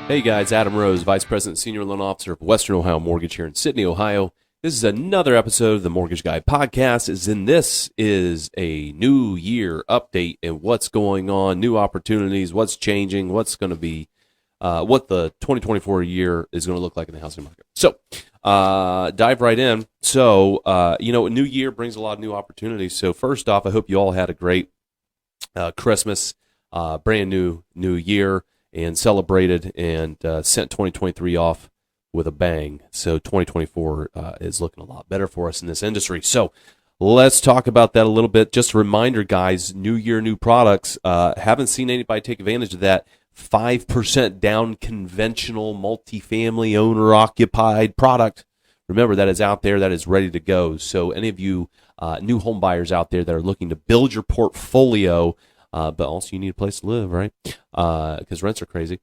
Hey guys, Adam Rose, Vice President Senior Loan Officer of Western Ohio Mortgage here in Sydney, Ohio. This is another episode of the Mortgage Guy Podcast, this is a new year update and what's going on, new opportunities, what's changing, what's going to be, what the 2024 year is going to look like in the housing market. So, dive right in. So, a new year brings a lot of new opportunities. So first off, I hope you all had a great Christmas, brand new year, and celebrated and sent 2023 off with a bang. So 2024 is looking a lot better for us in this industry. So let's talk about that a little bit. Just a reminder, guys, new year, new products. Haven't seen anybody take advantage of that 5% down conventional multifamily owner-occupied product. Remember, that is out there. That is ready to go. So any of you new home buyers out there that are looking to build your portfolio, but also you need a place to live, right? Because rents are crazy.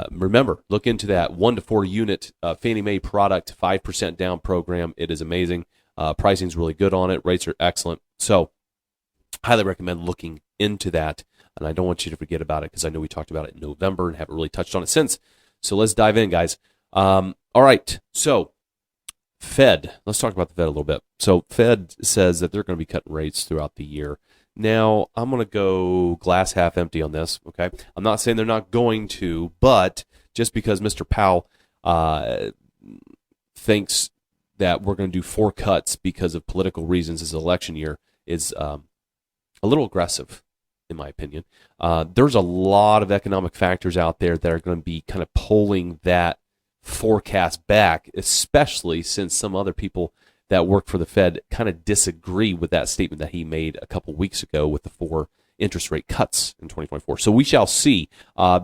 Remember, look into that 1 to 4 unit Fannie Mae product, 5% down program. It is amazing. Pricing is really good on it. Rates are excellent. So highly recommend looking into that. And I don't want you to forget about it because I know we talked about it in November and haven't really touched on it since. So let's dive in, guys. All right. So Fed. Let's talk about the Fed a little bit. So Fed says that they're going to be cutting rates throughout the year. Now, I'm going to go glass half empty on this, okay? I'm not saying they're not going to, but just because Mr. Powell thinks that we're going to do 4 cuts because of political reasons this election year is a little aggressive, in my opinion. There's a lot of economic factors out there that are going to be kind of pulling that forecast back, especially since some other people that work for the Fed kind of disagree with that statement that he made a couple weeks ago with the 4 interest rate cuts in 2024. So we shall see,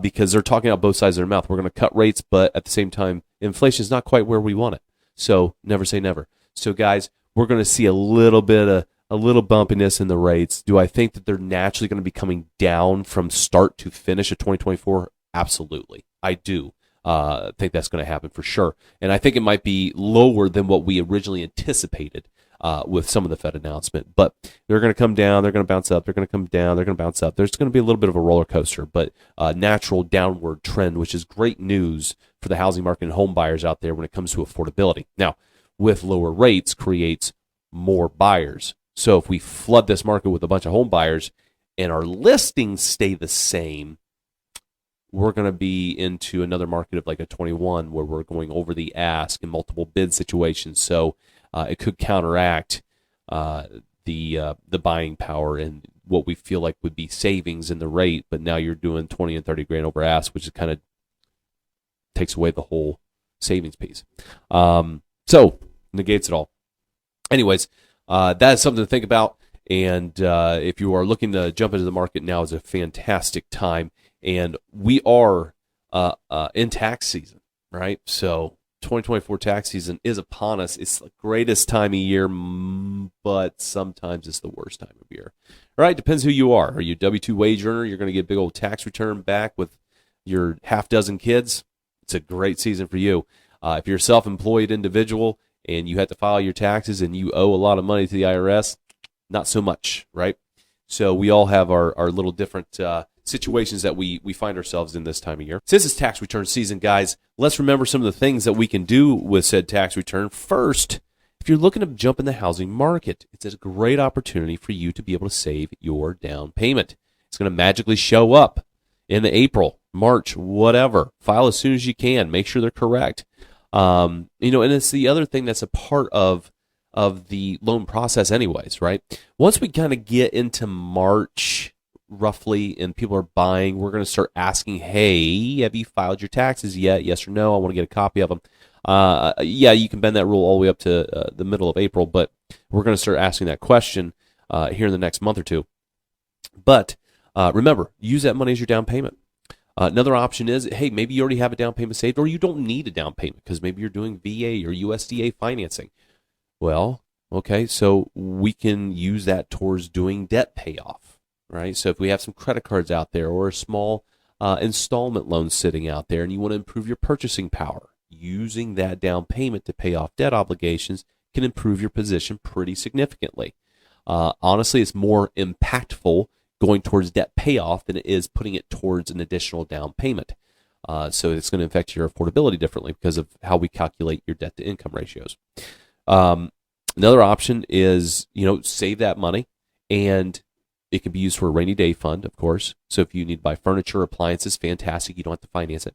because they're talking out both sides of their mouth. We're going to cut rates, but at the same time, inflation is not quite where we want it. So never say never. So guys, we're going to see a little bumpiness in the rates. Do I think that they're naturally going to be coming down from start to finish of 2024? Absolutely, I do. I think that's going to happen for sure. And I think it might be lower than what we originally anticipated with some of the Fed announcement. But they're going to come down, they're going to bounce up, they're going to come down, they're going to bounce up. There's going to be a little bit of a roller coaster, but natural downward trend, which is great news for the housing market and home buyers out there when it comes to affordability. Now, with lower rates creates more buyers. So if we flood this market with a bunch of home buyers and our listings stay the same, we're going to be into another market of like a 21 where we're going over the ask in multiple bid situations. So it could counteract the buying power and what we feel like would be savings in the rate. But now you're doing 20 and 30 grand over ask, which is kind of takes away the whole savings piece. So negates it all. Anyways, that is something to think about. And if you are looking to jump into the market, now is a fantastic time. And we are in tax season, right? So 2024 tax season is upon us. It's the greatest time of year, but sometimes it's the worst time of year. All right, depends who you are. Are you a W-2 wage earner? You're going to get a big old tax return back with your half dozen kids. It's a great season for you. If you're a self-employed individual and you have to file your taxes and you owe a lot of money to the IRS, not so much, right? So we all have our little different situations that we find ourselves in this time of year. Since it's tax return season, guys, let's remember some of the things that we can do with said tax return. First, if you're looking to jump in the housing market, it's a great opportunity for you to be able to save your down payment. It's going to magically show up in the April, March, whatever. File as soon as you can. Make sure they're correct. And it's the other thing that's a part of the loan process anyways, right? Once we kind of get into March, roughly, and people are buying, we're going to start asking, hey, have you filed your taxes yet? Yes or no? I want to get a copy of them. Yeah, you can bend that rule all the way up to the middle of April, but we're going to start asking that question here in the next month or two. But remember, use that money as your down payment. Another option is, hey, maybe you already have a down payment saved, or you don't need a down payment because maybe you're doing VA or USDA financing. Well, okay, so we can use that towards doing debt payoff, right? So if we have some credit cards out there or a small installment loan sitting out there and you want to improve your purchasing power, using that down payment to pay off debt obligations can improve your position pretty significantly. Honestly, it's more impactful going towards debt payoff than it is putting it towards an additional down payment. So it's going to affect your affordability differently because of how we calculate your debt to income ratios. Another option is, save that money, and it can be used for a rainy day fund, of course. So if you need to buy furniture, appliances, fantastic. You don't have to finance it.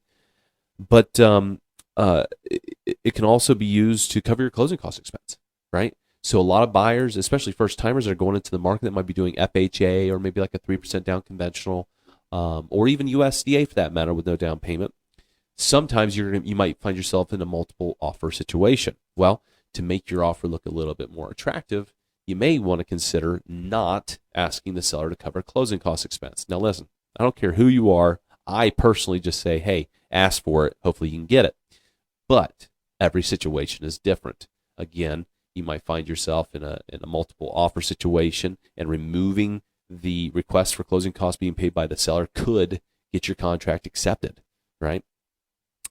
But it can also be used to cover your closing cost expense, right? So a lot of buyers, especially first timers, are going into the market that might be doing FHA or maybe like a 3% down conventional, or even USDA for that matter with no down payment. Sometimes you might find yourself in a multiple offer situation. Well, to make your offer look a little bit more attractive, you may want to consider not asking the seller to cover closing cost expense. Now listen, I don't care who you are. I personally just say, hey, ask for it. Hopefully you can get it. But every situation is different. Again, you might find yourself in a multiple offer situation, and removing the request for closing costs being paid by the seller could get your contract accepted, right?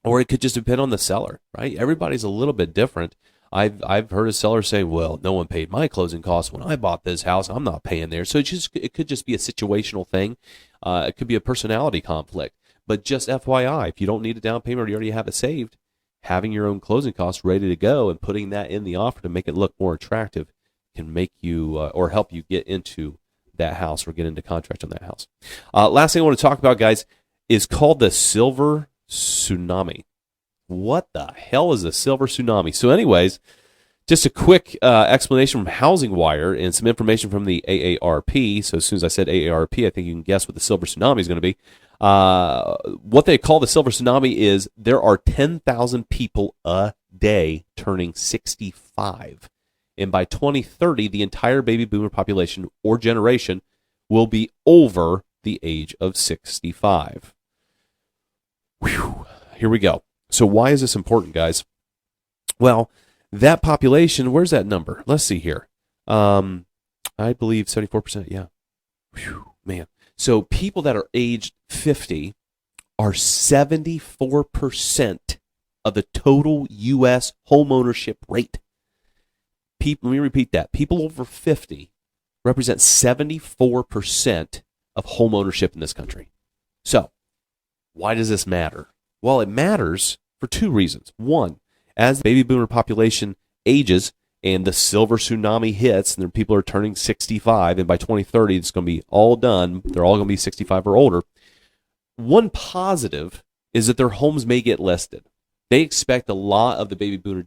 Or it could just depend on the seller, right? Everybody's a little bit different. I've heard a seller say, well, no one paid my closing costs when I bought this house. I'm not paying theirs. So it could just be a situational thing. It could be a personality conflict. But just FYI, if you don't need a down payment or you already have it saved, having your own closing costs ready to go and putting that in the offer to make it look more attractive can make you or help you get into that house or get into contract on that house. Last thing I want to talk about, guys, is called the Silver Tsunami. What the hell is a Silver Tsunami? So anyways, just a quick explanation from Housing Wire and some information from the AARP. So as soon as I said AARP, I think you can guess what the Silver Tsunami is going to be. What they call the Silver Tsunami is there are 10,000 people a day turning 65. And by 2030, the entire baby boomer population or generation will be over the age of 65. Whew. Here we go. So why is this important, guys? Well, that population, where's that number? Let's see here. I believe 74%, yeah. Whew, man. So people that are aged 50 are 74% of the total U.S. homeownership rate. Let me repeat that. People over 50 represent 74% of homeownership in this country. So why does this matter? Well, it matters for two reasons. One, as the baby boomer population ages and the Silver Tsunami hits, and people are turning 65, and by 2030, it's going to be all done. They're all going to be 65 or older. One positive is that their homes may get listed. They expect a lot of the baby boomer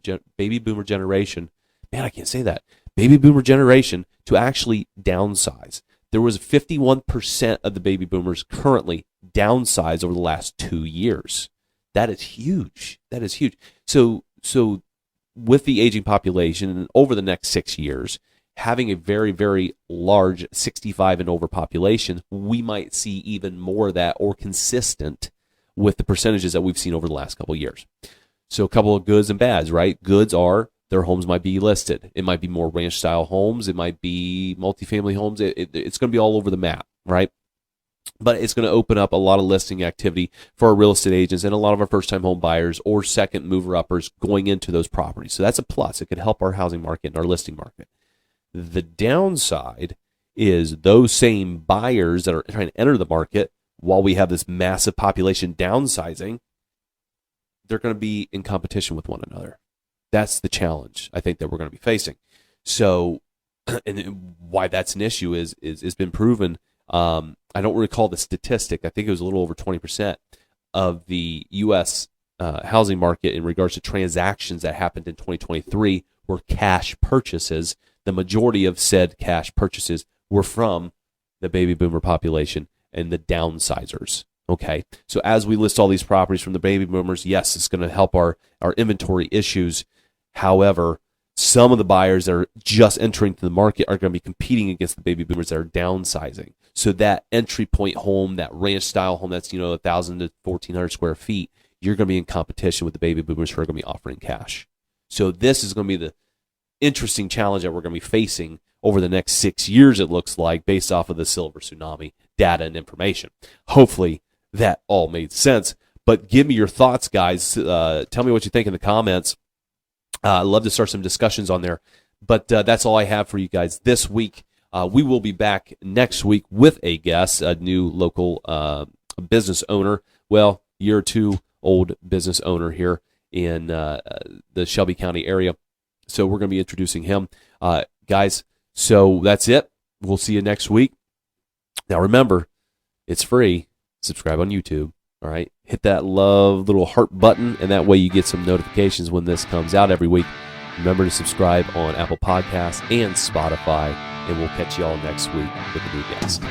generation, man, I can't say that, baby boomer generation to actually downsize. There was 51% of the baby boomers currently downsize over the last 2 years. That is huge. That is huge. So with the aging population and over the next 6 years, having a very, very large 65 and over population, we might see even more of that or consistent with the percentages that we've seen over the last couple of years. So a couple of goods and bads, right? Goods are their homes might be listed. It might be more ranch-style homes. It might be multifamily homes. It's going to be all over the map, right? But it's going to open up a lot of listing activity for our real estate agents and a lot of our first-time home buyers or second mover-uppers going into those properties. So that's a plus. It could help our housing market and our listing market. The downside is those same buyers that are trying to enter the market while we have this massive population downsizing, they're going to be in competition with one another. That's the challenge I think that we're going to be facing. So, and why that's an issue is been proven. I don't recall the statistic. I think it was a little over 20% of the U.S. Housing market in regards to transactions that happened in 2023 were cash purchases. The majority of said cash purchases were from the baby boomer population and the downsizers. Okay, so as we list all these properties from the baby boomers, yes, it's going to help our inventory issues. However, some of the buyers that are just entering to the market are going to be competing against the baby boomers that are downsizing. So that entry point home, that ranch style home that's 1,000 to 1,400 square feet, you're going to be in competition with the baby boomers who are going to be offering cash. So this is going to be the interesting challenge that we're going to be facing over the next 6 years, it looks like, based off of the Silver Tsunami data and information. Hopefully that all made sense. But give me your thoughts, guys. Tell me what you think in the comments. I'd love to start some discussions on there. But that's all I have for you guys this week. We will be back next week with a guest, a new local business owner. Well, year or two old business owner here in the Shelby County area. So we're going to be introducing him. Guys, so that's it. We'll see you next week. Now remember, it's free. Subscribe on YouTube. All right. Hit that love little heart button, and that way you get some notifications when this comes out every week. Remember to subscribe on Apple Podcasts and Spotify, and we'll catch you all next week with a new guest.